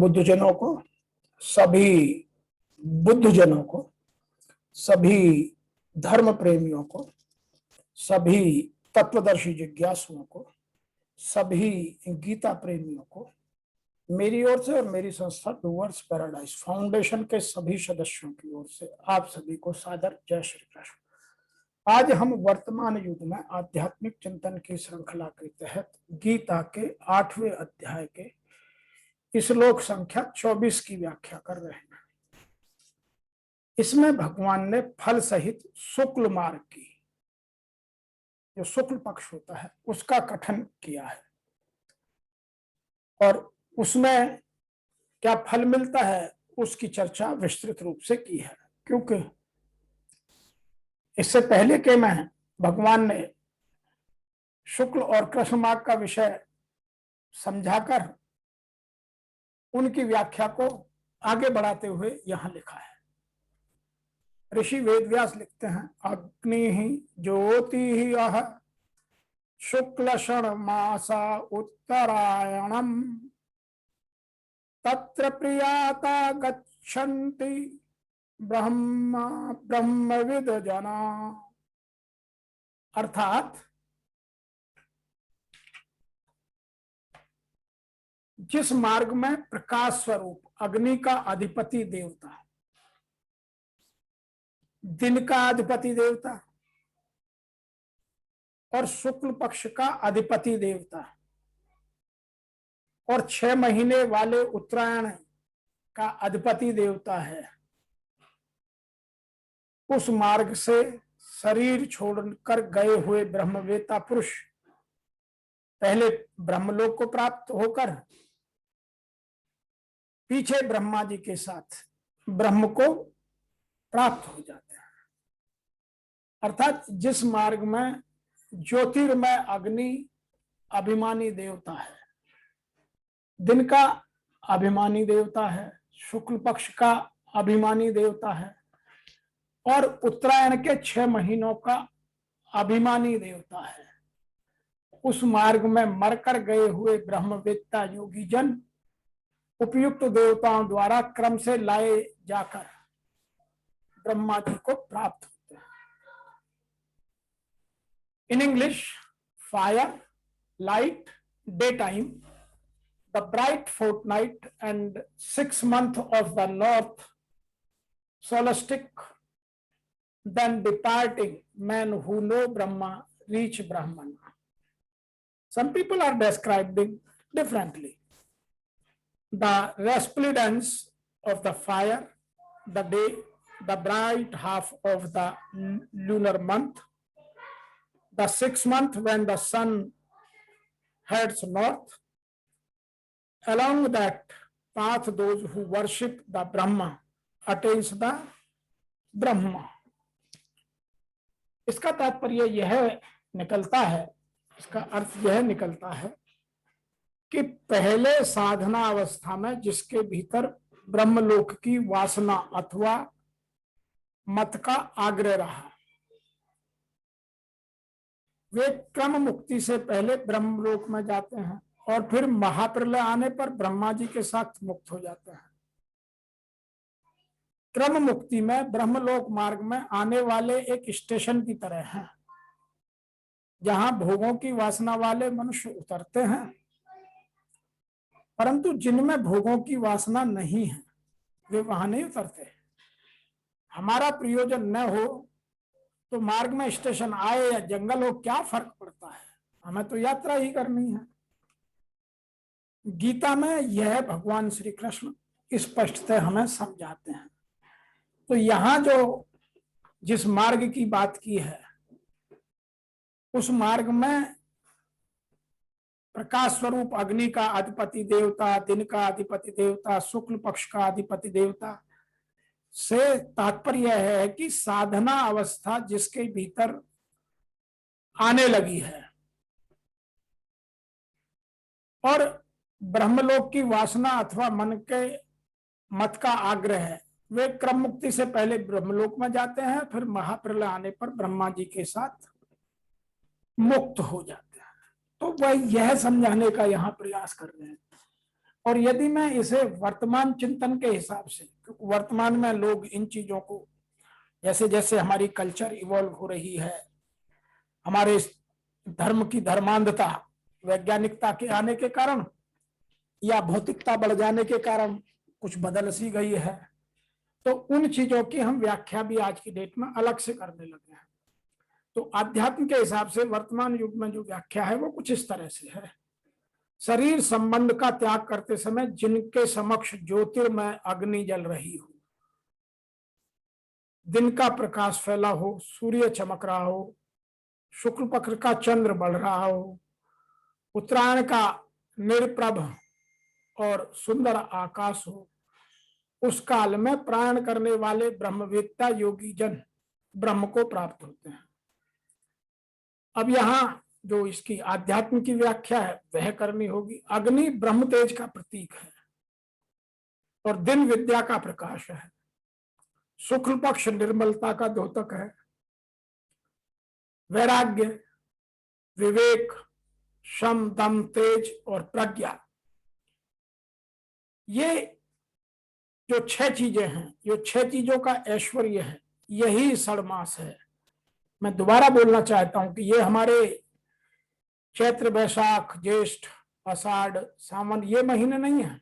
बुद्धजनों को, सभी बुद्धजनों को, सभी धर्म प्रेमियों को, सभी तत्वदर्शी जिज्ञासुओं को, सभी गीता प्रेमियों को मेरी ओर से और मेरी संस्था डूवर्स पैराडाइज फाउंडेशन के सभी सदस्यों की ओर से आप सभी को सादर जय श्री कृष्ण। आज हम वर्तमान युग में आध्यात्मिक चिंतन की श्रृंखला के तहत गीता के 8वें अध्याय के श्लोक संख्या 24 की व्याख्या कर रहे हैं। इसमें भगवान ने फल सहित शुक्ल मार्ग की, जो शुक्ल पक्ष होता है, उसका कथन किया है और उसमें क्या फल मिलता है उसकी चर्चा विस्तृत रूप से की है। क्योंकि इससे पहले के में भगवान ने शुक्ल और कृष्ण मार्ग का विषय समझाकर उनकी व्याख्या को आगे बढ़ाते हुए यहां लिखा है। ऋषि वेदव्यास लिखते हैं, अग्नि ही ज्योति ही अह शुक्ल षण मासा उत्तरायणम तत्र प्रियाता गच्छन्ति ब्रह्मविद जना। अर्थात जिस मार्ग में प्रकाश स्वरूप अग्नि का अधिपति देवता, दिन का अधिपति देवता और शुक्ल पक्ष का अधिपति देवता और 6 महीने वाले उत्तरायण का अधिपति देवता है, उस मार्ग से शरीर छोड़कर गए हुए ब्रह्मवेत्ता पुरुष पहले ब्रह्मलोक को प्राप्त होकर पीछे ब्रह्मा जी के साथ ब्रह्म को प्राप्त हो जाते हैं। अर्थात जिस मार्ग में ज्योतिर्मय अग्नि अभिमानी देवता है, दिन का अभिमानी देवता है, शुक्ल पक्ष का अभिमानी देवता है और उत्तरायण के 6 महीनों का अभिमानी देवता है, उस मार्ग में मरकर गए हुए ब्रह्मवेत्ता योगी जन उपयुक्त देवताओं द्वारा क्रम से लाए जाकर ब्रह्मा जी को प्राप्त होते हैं। In English, fire, light, day time, the bright fortnight and 6 month of the north solstice, then departing men who know Brahma reach Brahman. Some people are describing differently. The resplendence of the fire, the day, the bright half of the lunar month, the 6th month when the sun heads north. Along that path, those who worship the Brahma attains the Brahma. इसका तात्पर्य यह निकलता है, इसका अर्थ यह निकलता है कि पहले साधना अवस्था में जिसके भीतर ब्रह्मलोक की वासना अथवा मत का आग्रह रहा, वे क्रम मुक्ति से पहले ब्रह्मलोक में जाते हैं और फिर महाप्रलय आने पर ब्रह्मा जी के साथ मुक्त हो जाते हैं। क्रम मुक्ति में ब्रह्मलोक मार्ग में आने वाले एक स्टेशन की तरह हैं, जहां भोगों की वासना वाले मनुष्य उतरते हैं, परंतु जिनमें भोगों की वासना नहीं है वे वहां नहीं उतरते। हमारा प्रयोजन न हो तो मार्ग में स्टेशन आए या जंगल हो, क्या फर्क पड़ता है, हमें तो यात्रा ही करनी है। गीता में यह भगवान श्री कृष्ण स्पष्टतः हमें समझाते हैं। तो यहां जो जिस मार्ग की बात की है, उस मार्ग में प्रकाश स्वरूप अग्नि का अधिपति देवता, दिन का अधिपति देवता, शुक्ल पक्ष का अधिपति देवता से तात्पर्य है कि साधना अवस्था जिसके भीतर आने लगी है और ब्रह्मलोक की वासना अथवा मन के मत का आग्रह है, वे क्रम मुक्ति से पहले ब्रह्मलोक में जाते हैं, फिर महाप्रलय आने पर ब्रह्मा जी के साथ मुक्त हो जाते हैं। तो वह यह समझाने का यहाँ प्रयास कर रहे हैं और यदि मैं इसे वर्तमान चिंतन के हिसाब से, वर्तमान में लोग इन चीजों को, जैसे जैसे हमारी कल्चर इवॉल्व हो रही है, हमारे धर्म की धर्मांधता वैज्ञानिकता के आने के कारण या भौतिकता बढ़ जाने के कारण कुछ बदल सी गई है, तो उन चीजों की हम व्याख्या भी आज की डेट में अलग से करने लगे हैं। तो अध्यात्म के हिसाब से वर्तमान युग में जो व्याख्या है वो कुछ इस तरह से है। शरीर संबंध का त्याग करते समय जिनके समक्ष ज्योतिर्मय अग्नि जल रही हो, दिन का प्रकाश फैला हो, सूर्य चमक रहा हो, शुक्ल पक्ष का चंद्र बढ़ रहा हो, उत्तरायण का निर्प्रभ और सुंदर आकाश हो, उस काल में प्राण करने वाले ब्रह्मवेत्ता योगी जन ब्रह्म को प्राप्त होते हैं। अब यहां जो इसकी आध्यात्म की व्याख्या है वह करनी होगी। अग्नि ब्रह्म तेज का प्रतीक है और दिन विद्या का प्रकाश है। शुक्ल पक्ष निर्मलता का द्योतक है। वैराग्य, विवेक, शम, दम, तेज और प्रज्ञा, ये जो 6 चीजें हैं, ये 6 चीजों का ऐश्वर्य है, यही षड्मास है। मैं दोबारा बोलना चाहता हूं कि ये हमारे चैत्र, बैसाख, ज्येष्ठ, आषाढ़, सावन ये महीने नहीं है।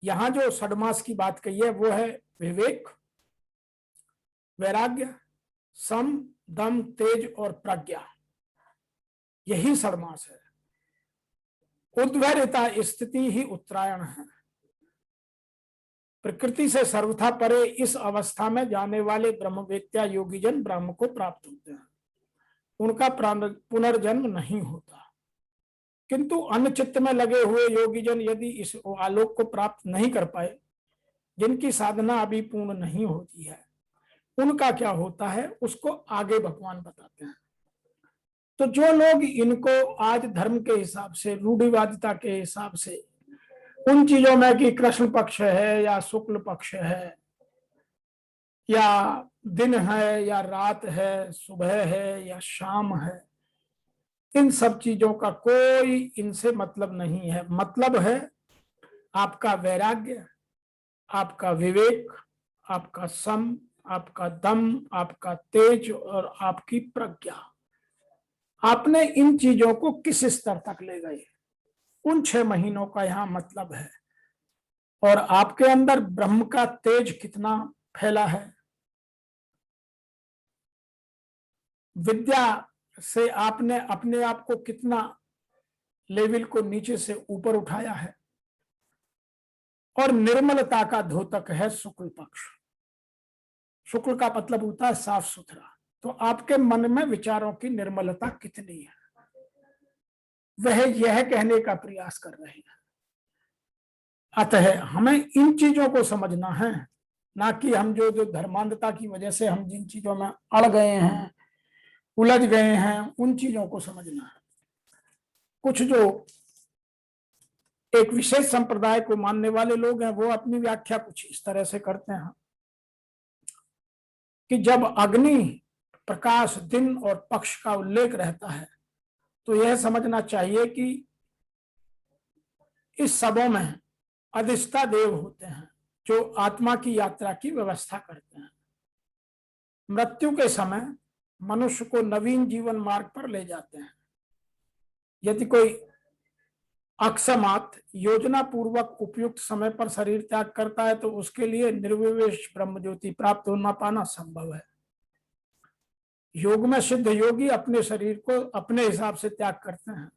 यहां जो षड्मास की बात कही है वो है विवेक, वैराग्य, सम, दम, तेज और प्रज्ञा, यही षड्मास है। उद्वैरता स्थिति ही उत्तरायण है। प्रकृति से सर्वथा परे इस अवस्था में जाने वाले ब्रह्मवेत्ता योगीजन ब्रह्म को प्राप्त होते हैं, उनका पुनर्जन्म नहीं होता। किंतु अन्य चित्त में लगे हुए योगीजन यदि इस आलोक को प्राप्त नहीं कर पाए, जिनकी साधना अभी पूर्ण नहीं होती है, उनका क्या होता है उसको आगे भगवान बताते हैं। तो जो लोग इनको आज धर्म के हिसाब से, रूढ़िवादिता के हिसाब से, उन चीजों में कि कृष्ण पक्ष है या शुक्ल पक्ष है या दिन है या रात है, सुबह है या शाम है, इन सब चीजों का कोई इनसे मतलब नहीं है। मतलब है आपका वैराग्य, आपका विवेक, आपका सम, आपका दम, आपका तेज और आपकी प्रज्ञा। आपने इन चीजों को किस स्तर तक ले गए, उन 6 महीनों का यहां मतलब है। और आपके अंदर ब्रह्म का तेज कितना फैला है, विद्या से आपने अपने आप को कितना लेवल को नीचे से ऊपर उठाया है, और निर्मलता का द्योतक है शुक्ल पक्ष। शुक्ल का मतलब होता है साफ सुथरा। तो आपके मन में विचारों की निर्मलता कितनी है, वह यह कहने का प्रयास कर रहे हैं। अतः हमें इन चीजों को समझना है, ना कि हम जो धर्मांधता की वजह से हम जिन चीजों में अड़ गए हैं, उलझ गए हैं, उन चीजों को समझना है। कुछ जो एक विशेष संप्रदाय को मानने वाले लोग हैं वो अपनी व्याख्या कुछ इस तरह से करते हैं कि जब अग्नि, प्रकाश, दिन और पक्ष का उल्लेख रहता है तो यह समझना चाहिए कि इस सबों में अधिष्ठा देव होते हैं जो आत्मा की यात्रा की व्यवस्था करते हैं। मृत्यु के समय मनुष्य को नवीन जीवन मार्ग पर ले जाते हैं। यदि कोई अकस्मात योजना पूर्वक उपयुक्त समय पर शरीर त्याग करता है तो उसके लिए निर्विवेश ब्रह्म ज्योति प्राप्त होना पाना संभव है। योग में सिद्ध योगी अपने शरीर को अपने हिसाब से त्याग करते हैं,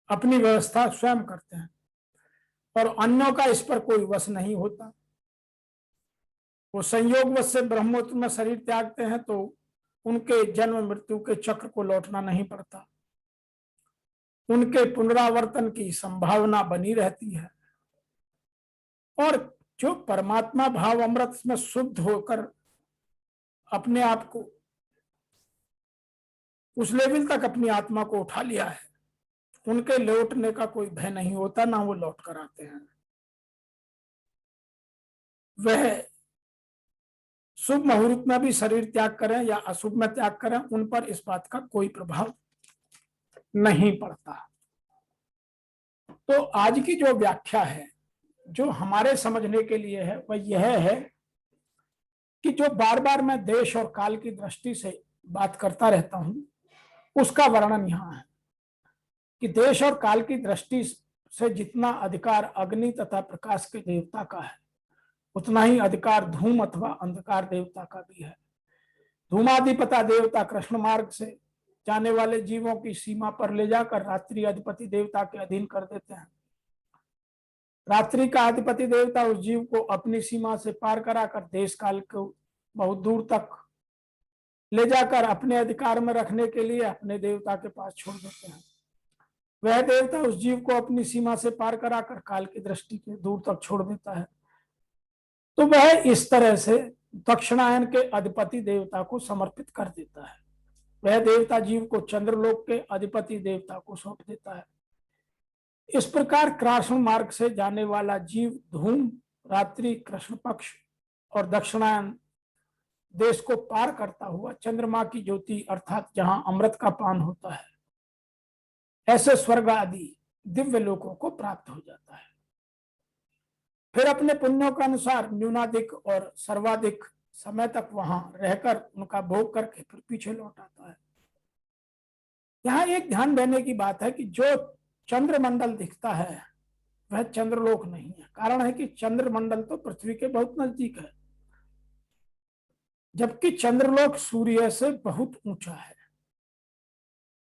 अपनी व्यवस्था स्वयं करते हैं और अन्यों का इस पर कोई वश नहीं होता। वो संयोग वश से ब्रह्मोत्तर में शरीर त्यागते हैं तो उनके जन्म मृत्यु के चक्र को लौटना नहीं पड़ता, उनके पुनरावर्तन की संभावना बनी रहती है। और जो परमात्मा भाव अमृत में शुद्ध होकर अपने आप को उस लेवल तक अपनी आत्मा को उठा लिया है, उनके लौटने का कोई भय नहीं होता, ना वो लौट कर आते हैं। वह शुभ मुहूर्त में भी शरीर त्याग करें या अशुभ में त्याग करें, उन पर इस बात का कोई प्रभाव नहीं पड़ता। तो आज की जो व्याख्या है, जो हमारे समझने के लिए है, वह यह है कि जो बार बार मैं देश और काल की दृष्टि से बात करता रहता हूं, उसका वर्णन यहां है कि देश और काल की दृष्टि से जितना अधिकार अग्नि तथा प्रकाश के देवता का है, उतना ही अधिकार धूम अथवा अंधकार देवता का भी है। धूमाधिपता देवता कृष्ण मार्ग से जाने वाले जीवों की सीमा पर ले जाकर रात्रि अधिपति देवता के अधीन कर देते हैं। रात्रि का अधिपति देवता उस जीव को अपनी सीमा से पार कराकर देश काल को बहुत दूर तक ले जाकर अपने अधिकार में रखने के लिए अपने देवता के पास छोड़ देते हैं। वह देवता उस जीव को अपनी सीमा से पार कराकर काल की दृष्टि के दूर तक छोड़ देता है। तो वह इस तरह से दक्षिणायन के अधिपति देवता को समर्पित कर देता है। वह देवता जीव को चंद्रलोक के अधिपति देवता को सौंप देता है। इस प्रकार कृष्ण मार्ग से जाने वाला जीव धूम, रात्रि, कृष्ण पक्ष और दक्षिणायन देश को पार करता हुआ चंद्रमा की ज्योति अर्थात जहां अमृत का पान होता है, ऐसे स्वर्ग आदि दिव्य लोकों को प्राप्त हो जाता है। फिर अपने पुण्यों के अनुसार न्यूनाधिक और सर्वाधिक समय तक वहां रहकर उनका भोग करके फिर पीछे लौट आता है। यहाँ एक ध्यान देने की बात है कि जो चंद्रमंडल दिखता है वह चंद्रलोक नहीं है। कारण है कि चंद्रमंडल तो पृथ्वी के बहुत नजदीक है, जबकि चंद्रलोक सूर्य से बहुत ऊंचा है।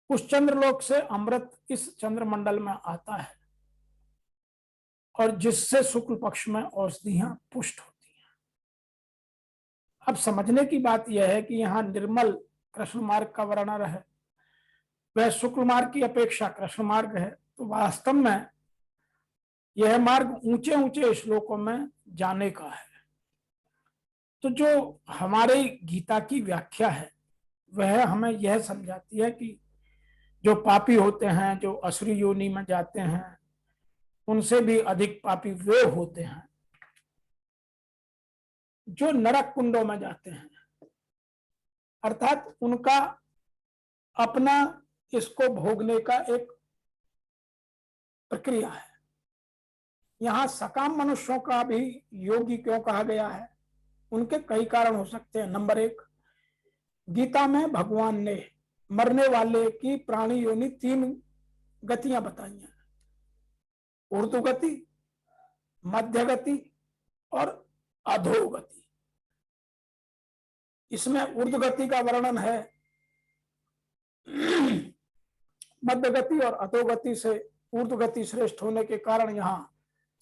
उस चंद्रलोक से अमृत इस चंद्रमंडल में आता है और जिससे शुक्ल पक्ष में औषधियां पुष्ट होती हैं। अब समझने की बात यह है कि यहाँ निर्मल कृष्ण मार्ग का वर्णन है, वह शुक्ल मार्ग की अपेक्षा कृष्ण मार्ग है। तो वास्तव में यह मार्ग ऊंचे ऊंचे श्लोकों में जाने का है। तो जो हमारे गीता की व्याख्या है वह हमें यह समझाती है कि जो पापी होते हैं, जो असुरी योनि में जाते हैं, उनसे भी अधिक पापी वे होते हैं जो नरक कुंडों में जाते हैं। अर्थात उनका अपना इसको भोगने का एक प्रक्रिया है। यहां सकाम मनुष्यों का भी योगी क्यों कहा गया है, उनके कई कारण हो सकते हैं। नंबर एक, गीता में भगवान ने मरने वाले की प्राणी योनि 3 गतियां बताई हैं, ऊर्ध्व गति, मध्य गति और अधोगति। इसमें ऊर्ध्व गति का वर्णन है, मध्य गति और अधोगति से ऊर्ध्व गति श्रेष्ठ होने के कारण यहां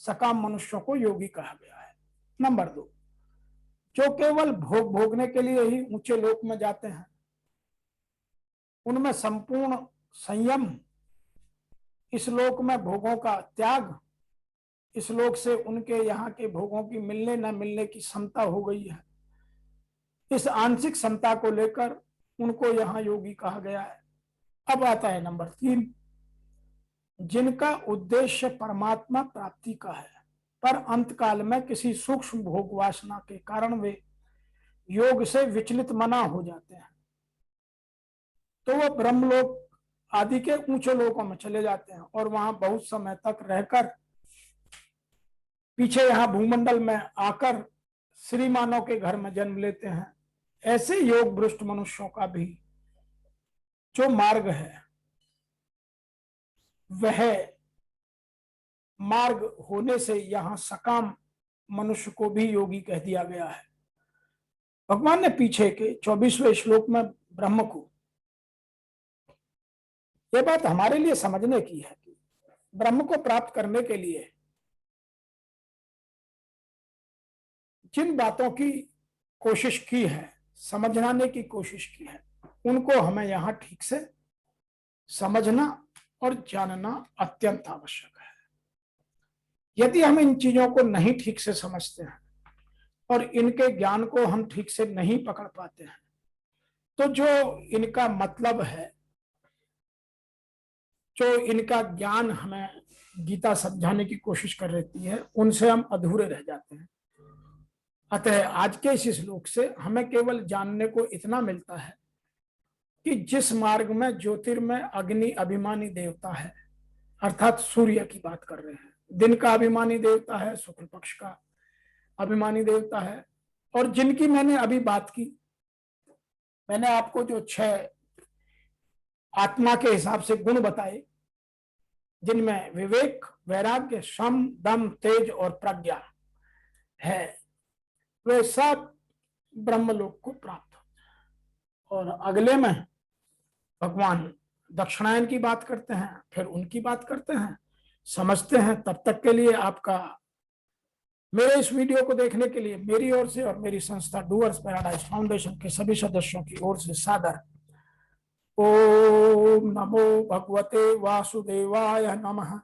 सकाम मनुष्यों को योगी कहा गया है। नंबर 2, जो केवल भोगने के लिए ही ऊंचे लोक में जाते हैं, उनमें संपूर्ण संयम, इस लोक में भोगों का त्याग, इस लोक से उनके यहाँ के भोगों की मिलने न मिलने की क्षमता हो गई है। इस आंशिक क्षमता को लेकर उनको यहाँ योगी कहा गया है। अब आता है नंबर 3, जिनका उद्देश्य परमात्मा प्राप्ति का है, पर अंतकाल में किसी सूक्ष्म भोग वासना के कारण वे योग से विचलित मना हो जाते हैं, तो वह ब्रह्मलोक आदि के ऊंचे लोकों में चले जाते हैं और वहां बहुत समय तक रहकर पीछे यहाँ भूमंडल में आकर श्रीमानों के घर में जन्म लेते हैं। ऐसे योग भ्रष्ट मनुष्यों का भी जो मार्ग है वह मार्ग होने से यहाँ सकाम मनुष्य को भी योगी कह दिया गया है। भगवान ने पीछे के 24वें श्लोक में ब्रह्म को, यह बात हमारे लिए समझने की है कि ब्रह्म को प्राप्त करने के लिए जिन बातों की कोशिश की है, समझाने की कोशिश की है, उनको हमें यहाँ ठीक से समझना और जानना अत्यंत आवश्यक है। यदि हम इन चीजों को नहीं ठीक से समझते हैं और इनके ज्ञान को हम ठीक से नहीं पकड़ पाते हैं, तो जो इनका मतलब है, जो इनका ज्ञान हमें गीता समझाने की कोशिश कर रही है, उनसे हम अधूरे रह जाते हैं। अतः आज के इस श्लोक से हमें केवल जानने को इतना मिलता है कि जिस मार्ग में ज्योतिर्मय अग्नि अभिमानी देवता है, अर्थात सूर्य की बात कर रहे हैं। दिन का अभिमानी देवता है, शुक्ल पक्ष का अभिमानी देवता है। और जिनकी मैंने अभी बात की, मैंने आपको जो 6 आत्मा के हिसाब से गुण बताए, जिनमें विवेक, वैराग्य, शम, दम, तेज और प्रज्ञा है, वे सब ब्रह्मलोक को प्राप्त हो। और अगले में भगवान दक्षिणायन की बात करते हैं, फिर उनकी बात करते हैं, समझते हैं। तब तक के लिए आपका मेरे इस वीडियो को देखने के लिए मेरी ओर से और मेरी संस्था डूअर्स पैराडाइज फाउंडेशन के सभी सदस्यों की ओर से सादर ओम नमो भगवते वासुदेवाय नमः।